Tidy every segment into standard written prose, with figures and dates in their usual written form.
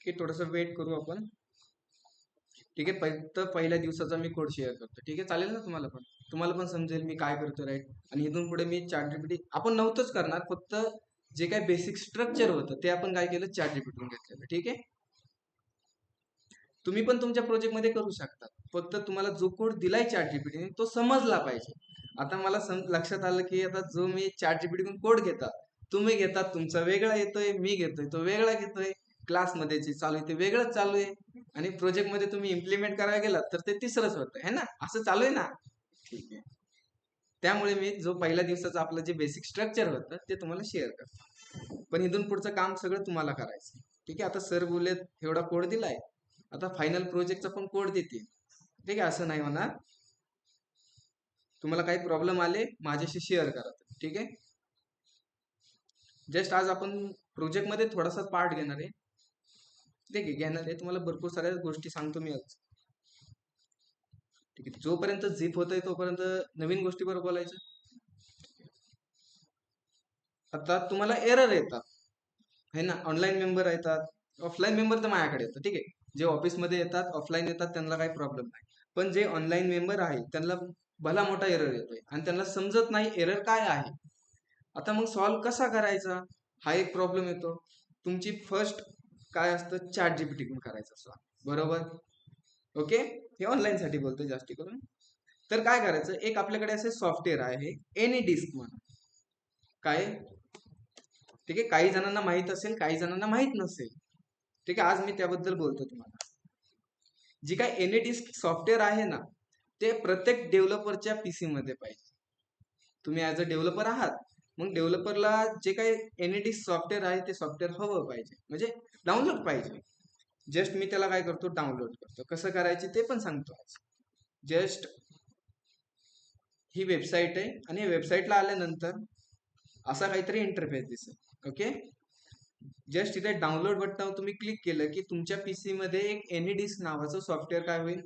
की थोडंसं वेट करू आपण. ठीक आहे, तर पहिल्या दिवसाचा मी कोड शेअर करतो. ठीक आहे, चालेल ना तुम्हाला पण समजेल मी काय करतो, राईट. आणि इथून पुढे मी ChatGPT आपण नव्हतंच करणार, फक्त जे काही बेसिक स्ट्रक्चर होतं ते आपण काय केलं, ChatGPT घेतलेलं. ठीक आहे, तुम्ही पण तुमच्या प्रोजेक्टमध्ये करू शकता. फक्त तुम्हाला जो कोड दिलाय ChatGPT ने तो समजला पाहिजे. आता मला लक्षात आलं की आता जो मी ChatGPT कडून कोड घेतात, तुम्ही घेतात तुमचा वेगळा येतोय, मी घेतोय तो वेगळा घेतोय, क्लासमध्ये जे चालू आहे ते वेगळंच चालू आहे, आणि प्रोजेक्टमध्ये तुम्ही इम्प्लिमेंट करायला गेलात तर ते तिसरंच होतं है ना, असं चालू आहे ना. ठीक आहे, त्यामुळे मी जो पहिल्या दिवसाचं आपलं जे बेसिक स्ट्रक्चर होतं ते तुम्हाला शेअर करतो. पण इथून पुढचं काम सगळं तुम्हाला करायचं. ठीक आहे, आता सर बोललेत एवढा कोड दिलाय, आता फायनल प्रोजेक्टचा पण कोड देतील. ठीक आहे, असं नाही होणार. तुम्हाला काही प्रॉब्लेम आले माझ्याशी शेअर करा. ठीक आहे, जस्ट आज आपण प्रोजेक्टमध्ये थोडासा पार्ट घेणार आहे. ठीक आहे, घेणार आहे, तुम्हाला भरपूर साऱ्या गोष्टी सांगतो मी आज. ठीक आहे, जोपर्यंत झिप होत आहे तोपर्यंत नवीन गोष्टीवर बोलायचं. आता तुम्हाला एरर येतात है ना, ऑनलाईन मेंबर येतात, ऑफलाईन मेंबर तर माझ्याकडे येतात. ठीक आहे, जे ऑफिसमध्ये येतात ऑफलाईन येतात त्यांना काही प्रॉब्लेम नाही, पण जे ऑनलाईन मेंबर आहे त्यांना भला मोठा एरर येतोय आणि त्यांना समजत नाही एरर काय आहे. आता मग सॉल्व्ह कसा करायचा, हा एक प्रॉब्लेम येतो. तुमची फर्स्ट काय असतं, ChatGPT कडून करायचं असतं, बरोबर. ओके, हे ऑनलाईन साठी बोलतोय जास्ती करून. तर काय करायचं, एक आपल्याकडे असे सॉफ्टवेअर आहे एनी डिस्क म्हणून. काय, ठीक आहे, काही जणांना माहित असेल काही जणांना माहित नसेल. ठीक आहे, आज मी त्याबद्दल बोलतो तुम्हाला. जी काय एनी डिस्क सॉफ्टवेअर आहे ना, ते प्रत्येक डेव्हलपरच्या पीसी मध्ये पाहिजे. तुम्ही ऍज अ डेव्हलपर आहात, मग डेव्हलपरला जे काही एनी डिस्क सॉफ्टवेअर आहे ते सॉफ्टवेअर हवं पाहिजे, म्हणजे डाउनलोड पाहिजे. जस्ट मी त्याला काय करतो, डाउनलोड करतो. कसं करायचे ते पण सांगतो आज. जस्ट ही वेबसाईट आहे आणि वेबसाईटला आल्यानंतर असा काहीतरी इंटरफेस दिसेल. ओके, जस्ट इथे डाउनलोड बटनावर तुम्ही क्लिक केलं की तुमच्या पीसी मध्ये एक एनी डिस्क नावाचं सॉफ्टवेअर काय होईल,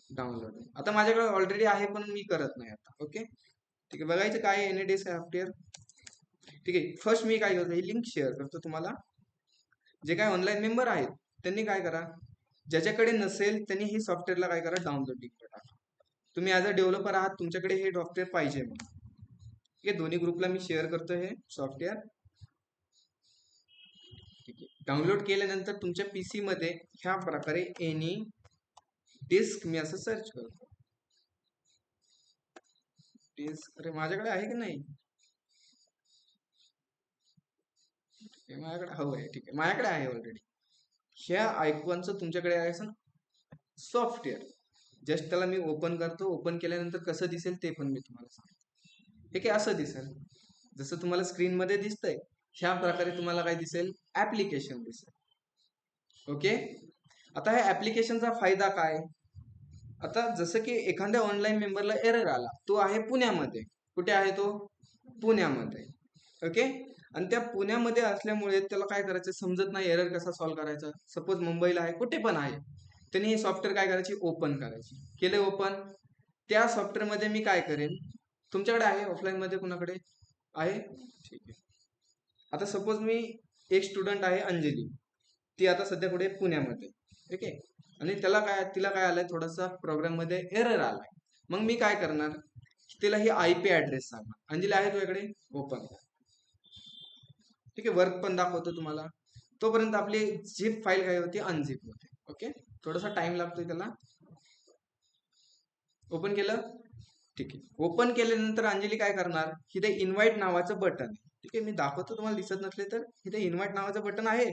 डाउनलोड होईल. आता माझ्याकडे ऑलरेडी आहे पण मी करत नाही आता. ओके, ठीक आहे, बघायचं काय एनी डिस्क सॉफ्टवेअर. ठीक आहे, फर्स्ट मी काय करतो, ही लिंक शेअर करतो तुम्हाला. जे काय ऑनलाईन मेंबर आहेत त्यांनी काय करा, ज्याच्याकडे नसेल त्यांनी ही सॉफ्टवेअरला काय करा, डाउनलोड लिंक टाका. तुम्ही ऍज अ डेव्हलपर आहात, तुमच्याकडे हे सॉफ्टवेअर पाहिजे म्हणून. ठीक आहे, दोन्ही ग्रुपला मी शेअर करतो हे सॉफ्टवेअर. ठीक आहे, डाउनलोड केल्यानंतर तुमच्या पीसी मध्ये ह्या प्रकारे एनी डिस्क मी असं सर्च करतो. डिस्क, अरे माझ्याकडे आहे की नाही, माझ्याकडे हवं आहे. ठीक आहे, माझ्याकडे आहे ऑलरेडी. ह्या आयकॉनचं तुमच्याकडे आहे असं सॉफ्टवेअर. जस्ट त्याला मी ओपन करतो. ओपन केल्यानंतर कसं दिसेल ते पण मी तुम्हाला सांगतो. ठीक आहे, असं दिसेल जसं तुम्हाला स्क्रीन मध्ये दिसतंय, ह्या प्रकारे तुम्हाला काय दिसेल, ऍप्लिकेशन दिसेल. ओके, आता ह्या ऍप्लिकेशनचा फायदा काय. आता जसं की एखाद्या ऑनलाईन मेंबरला एरर आला, तो आहे पुण्यामध्ये. कुठे आहे तो, पुण्यामध्ये. ओके, आणि त्या पुण्यामध्ये असल्यामुळे त्याला काय करायचं समजत नाही, एरर कसा सॉल्व्ह करायचा. सपोज मुंबईला आहे, कुठे पण आहे, त्यांनी हे सॉफ्टवेअर काय करायची, ओपन करायची. केले ओपन, त्या सॉफ्टवेअर मध्ये मी काय करेन, तुमच्याकडे आहे ऑफलाईन मध्ये कुणाकडे आहे, ठीक आहे. आता सपोज मी एक स्टुडंट आहे अंजली, ती आता सध्या कुठे, पुण्यामध्ये. ठीक आहे, आणि तिला काय आलंय, थोडासा प्रोग्राम मध्ये एरर आलाय. मग मी काय करणार, तिला ही IP ऍड्रेस सांगणार, अंजली आहे तुझ्याकडे, ओपन. ठीक आहे, वर्क पण दाखवतो तुम्हाला. तोपर्यंत आपली झिप फाईल काय होती, अनझिप होते. ओके, थोडासा टाइम लागतोय त्याला. ओपन केलं, ठीक आहे. ओपन केल्यानंतर अंजली काय करणार, इथे इन्व्हाइट नावाचं बटन. ठीक आहे, मी दाखवतो तुम्हाला दिसत नसले तर, इथे इन्व्हाइट नावाचं बटन आहे.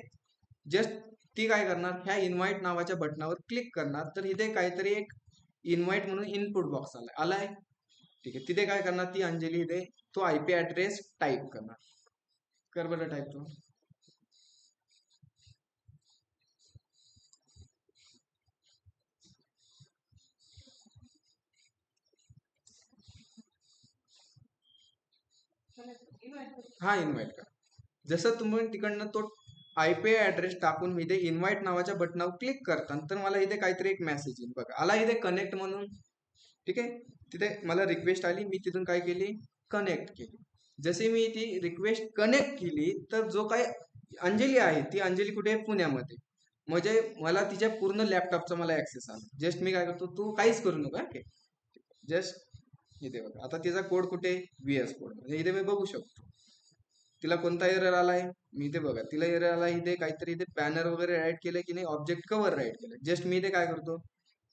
जस्ट ती काय करणार, ह्या इन्व्हाइट नावाच्या बटनावर क्लिक करणार, तर इथे काहीतरी एक इन्व्हाइट म्हणून इनपुट बॉक्स आलाय. ठीक आहे, तिथे काय करणार ती अंजली, इथे तो IP ऍड्रेस टाईप करणार. कर बरं टाईप तो. हा, इन्व्हाइट करा. जसं तुम्ही तिकडनं तो IP ऍड्रेस टाकून इथे इन्व्हाइट नावाच्या बटनावर क्लिक करता, तर मला इथे काहीतरी एक मेसेज येईल बघा, आला इथे कनेक्ट म्हणून. ठीक आहे, तिथे मला रिक्वेस्ट आली, मी तिथून काय केली, कनेक्ट केली. जशी मी ती रिक्वेस्ट कनेक्ट केली, तर जो काही अंजली आहे ती अंजली कुठे, पुण्यामध्ये. म्हणजे मला तिच्या पूर्ण लॅपटॉपचा मला ऍक्सेस आला. जस्ट मी काय करतो, तू काहीच करू नका. ओके, जस्ट इथे बघा, आता तिचा कोड कुठे, VS कोड म्हणजे इथे मी बघू शकतो तिला कोणता एरर आलाय. मी इथे बघा, तिला एरर आला इथे काहीतरी, इथे पॅनर वगैरे राईट केलंय की नाही, ऑब्जेक्ट कव्हर राईट केलंय. जस्ट मी इथे काय करतो,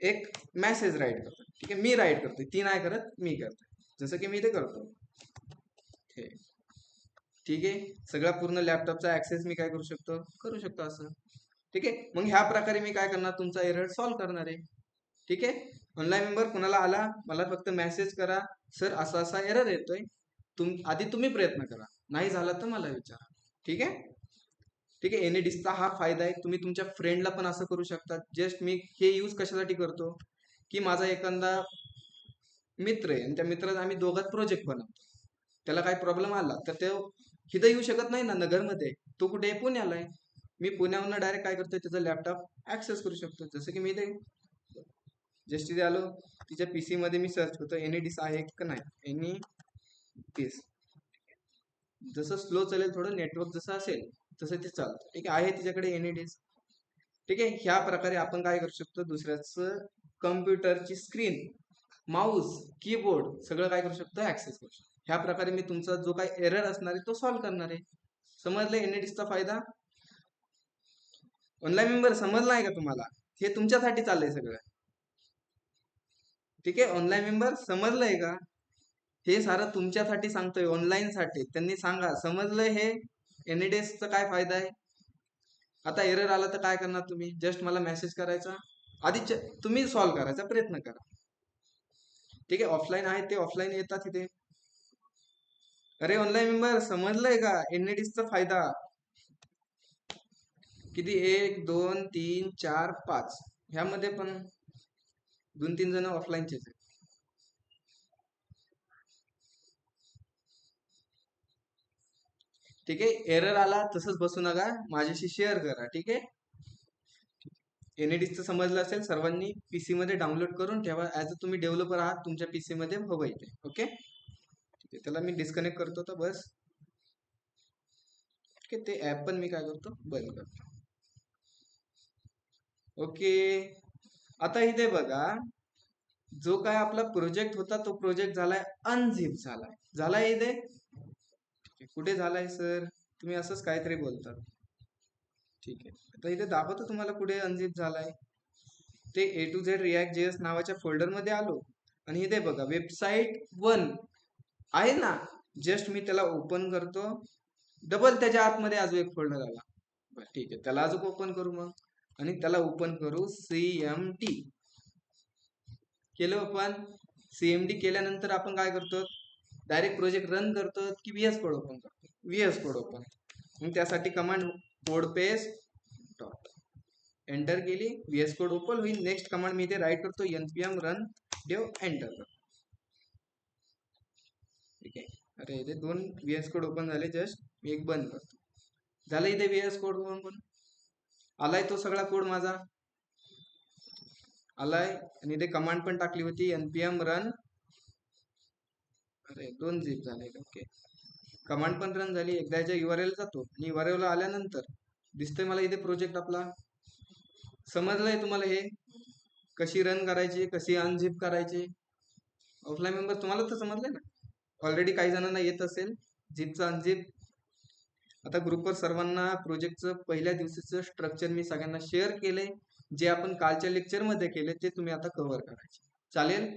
एक मेसेज राईट करतो. ठीक आहे, मी राईट करतोय, ती नाही करत, मी करतोय. जसं की मी इथे करतो हे. ठीक आहे, सगळा पूर्ण लॅपटॉपचा ऍक्सेस मी काय करू शकतो असं. ठीक आहे, मग ह्या प्रकारे मी काय करणार, तुमचा एरर सॉल्व्ह करणार आहे. ठीक आहे, ऑनलाईन मेंबर कुणाला आला, मला फक्त मेसेज करा, सर असा असा एरर येतोय. आधी तुम्ही प्रयत्न करा, नाही झाला तर मला विचारा. ठीक आहे. ठीक आहे, एनएडिसचा हा फायदा आहे. तुम्ही तुमच्या फ्रेंडला पण असं करू शकता. जस्ट मी हे यूज कशासाठी करतो, की माझा एखादा मित्र आहे आणि त्या मित्राचा आम्ही दोघात प्रोजेक्ट बनवतो. त्याला काही प्रॉब्लेम आला तर तो इथं येऊ शकत नाही ना नगरमध्ये, तो कुठे पुण्याला आहे. मी पुण्यावरून डायरेक्ट काय करतोय, त्याचा लॅपटॉप ऍक्सेस करू शकतो. जसं की मी इथे जस्ट इथे आलो, तिच्या पीसी मध्ये मी सर्च करतो एनएडिस आहे का नाही. एनएडिस जसं स्लो चालेल, थोडं नेटवर्क जसं असेल तसं ते चालतं. ठीक आहे तिच्याकडे एनएडिस. ठीक आहे, ह्या प्रकारे आपण काय करू शकतो, दुसऱ्याचं कम्प्युटरची स्क्रीन, माऊस, कीबोर्ड सगळं काय करू शकतो, ऍक्सेस करू शकतो. ह्या प्रकारे मी तुमचा जो काही एरर असणार आहे तो सॉल्व्ह करणार आहे. समजलं एनएडिसचा फायदा. ऑनलाईन मेंबर समजला आहे का तुम्हाला, हे तुमच्यासाठी चाललंय सगळं. ठीक आहे, ऑनलाईन मेंबर समजलंय का, हे सारं तुमच्यासाठी सांगतोय, ऑनलाईन साठी. त्यांनी सांगा समजलंय हे एनएडिसचा काय फायदा आहे. आता एरर आला तर काय करणार तुम्ही, जस्ट मला मेसेज करायचा, आधी तुम्ही सॉल्व्ह करायचा प्रयत्न करा. ठीक आहे, ऑफलाईन आहे ते ऑफलाईन येतात इथे. अरे ऑनलाईन मेंबर समजलंय का एनएडिसचा फायदा किती, 1 2 3 4 5, ह्यामध्ये पण 2-3 जण ऑफलाईनचेच आहेत. ठीक आहे, एरर आला तसंच बसू नका, माझ्याशी शेअर करा. ठीक आहे, एनएडिसचं समजलं असेल सर्वांनी, पीसी मध्ये डाउनलोड करून ठेवा. ऍज अ तुम्ही डेव्हलपर आहात, तुमच्या पीसी मध्ये हवं इथे. ओके, ठीक आहे, त्याला मी डिस्कनेक्ट करतो तर बस. ठीक आहे, ते ऍप पण मी काय करतो, बंद करतो. ओके, आता इथे बघा, जो काय आपला प्रोजेक्ट होता तो प्रोजेक्ट झालाय अनझिप झालाय इथे. कुठे झालाय सर, तुम्ही असंच काहीतरी बोलतात. ठीक आहे, आता इथे दाखवतो तुम्हाला कुठे अनझिप झालाय. ते A to Z React JS नावाच्या फोल्डर मध्ये आलो आणि इथे बघा वेबसाईट 1 आहे ना, जस्ट मी त्याला ओपन करतो, डबल त्याच्या आतमध्ये अजून एक फोल्डर आला. बरं ठीक आहे, त्याला अजून ओपन करू मग, आणि त्याला ओपन करू CMD. केलं ओपन. CMD केल्यानंतर आपण काय करतो, डायरेक्ट प्रोजेक्ट रन करतो की VS कोड ओपन करतो, VS कोड ओपन. मग त्यासाठी command code paste dot enter केली, VS कोड ओपन होईल. नेक्स्ट कमांड मी इथे राईट करतो, npm रन देव एंटर करतो. ठीक आहे, अरे इथे 2 VS कोड ओपन झाले, जस्ट मी एक बंद करतो. झालं इथे VS कोड ओपन, आलाय तो सगळा कोड माझा आलाय. आणि इथे कमांड पण टाकली होती npm रन. अरे 2 झिप झाले. ओके, कमांड पण रन झाली. एकदा याच्या URL जातो आणि URL आल्यानंतर दिसतोय मला इथे प्रोजेक्ट आपला. समजलंय तुम्हाला हे कशी रन करायची, कशी अनझिप करायची. ऑफलाईन मेंबर तुम्हाला तर समजलंय ना, ऑलरेडी काही जणांना येत असेल झिपचा अनझिप. आता ग्रुपवर सर्वांना प्रोजेक्टचं पहिल्या दिवसाचं स्ट्रक्चर मी सगळ्यांना शेअर केले, जे आपण कालच्या लेक्चर मध्ये केले ते तुम्ही आता कव्हर करायचे. चालेल,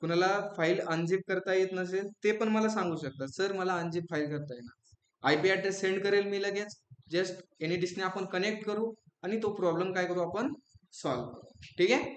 कुणाला फाईल अनझिप करता येत नसेल ते पण मला सांगू शकतात, सर मला अनझिप फाईल करता येणार. IP ऍड्रेस सेंड करेल मी लगेच, जस्ट एनएडिसने आपण कनेक्ट करू आणि तो प्रॉब्लेम काय करू आपण सॉल्व्ह करू. ठीक आहे.